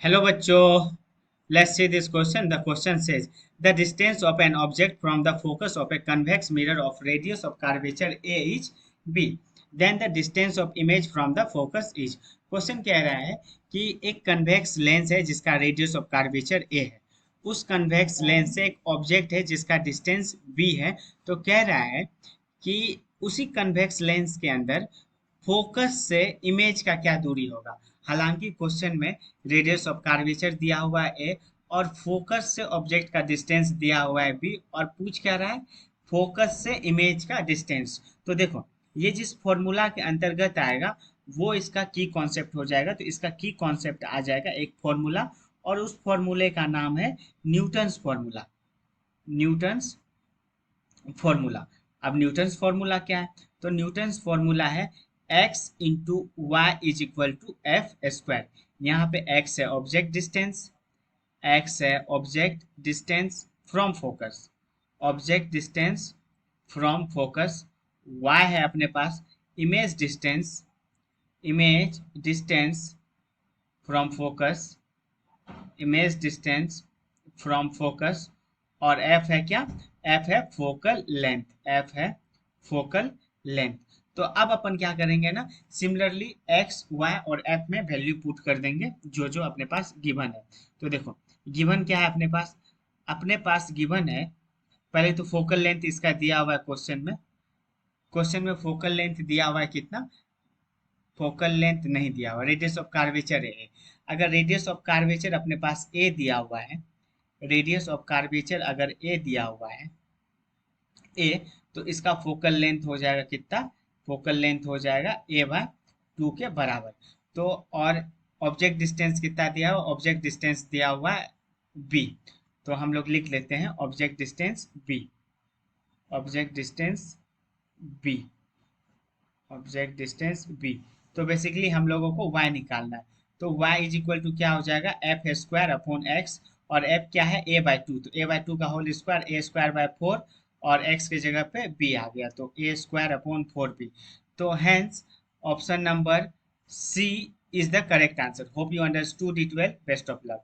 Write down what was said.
Hello बच्चों, let's see this question. The question says the distance of an object from the focus of a convex mirror of radius of curvature a is b. Then the distance of image from the focus is. Question कह रहा है कि एक convex lens है जिसका radius of curvature a है। उस convex lens से एक ऑब्जेक्ट है जिसका डिस्टेंस b है। तो कह रहा है कि उसी कन्वेक्स लेंस के अंदर फोकस से इमेज का क्या दूरी होगा। हालांकि क्वेश्चन में रेडियस ऑफ कर्वेचर दिया हुआ है ए और फोकस से ऑब्जेक्ट का डिस्टेंस दिया हुआ है बी, और पूछ क्या रहा है, फोकस से इमेज का डिस्टेंस। तो देखो, ये जिस फॉर्मूला के अंतर्गत आएगा वो इसका की कॉन्सेप्ट हो जाएगा। तो इसका की कॉन्सेप्ट आ जाएगा एक फॉर्मूला, और उस फॉर्मूले का नाम है न्यूटन्स फॉर्मूला। Newton's formula. अब न्यूटन्स फॉर्मूला क्या है? तो न्यूटन्स फॉर्मूला है x into Y is equal to F square. यहाँ पे x है ऑब्जेक्ट डिस्टेंस, x है object distance from focus, object distance from focus. y है अपने पास image distance, image distance from focus, image distance from focus. और f है क्या? f है फोकल लेंथ, f है फोकल लेंथ। तो अब अपन क्या करेंगे ना, सिमिलरली x, y और f में वैल्यू पुट कर देंगे जो जो अपने पास गिवन है। तो देखो, गिवन क्या है अपने पास? अपने पास गिवन है, पहले तो फोकल लेंथ इसका दिया हुआ है क्वेश्चन में। क्वेश्चन में फोकल लेंथ दिया हुआ है कितना? फोकल लेंथ नहीं दिया हुआ, रेडियस ऑफ कर्वेचर है। अगर रेडियस ऑफ कर्वेचर अपने पास a दिया हुआ है, रेडियस ऑफ कर्वेचर अगर a दिया हुआ है a, तो इसका फोकल लेंथ हो जाएगा कितना? फोकल लेंथ हो जाएगा a बाय 2 के बराबर। तो और ऑब्जेक्ट डिस्टेंस कितना दिया हुआ? ऑब्जेक्ट डिस्टेंस दिया हुआ है b। तो हम लोग लिख लेते हैं object distance b, object distance b, object distance b। तो बेसिकली हम लोगों को y निकालना है। तो y इज इक्वल टू क्या हो जाएगा? एफ स्क्वायर अपॉन एक्स, और f क्या है? a by 2। तो a बाय 2 का whole square, a square by 4, और x की जगह पे b आ गया, तो a स्क्वायर अपॉन 4b। तो hence option number C is the correct answer. Hope you understood it well. Best of luck.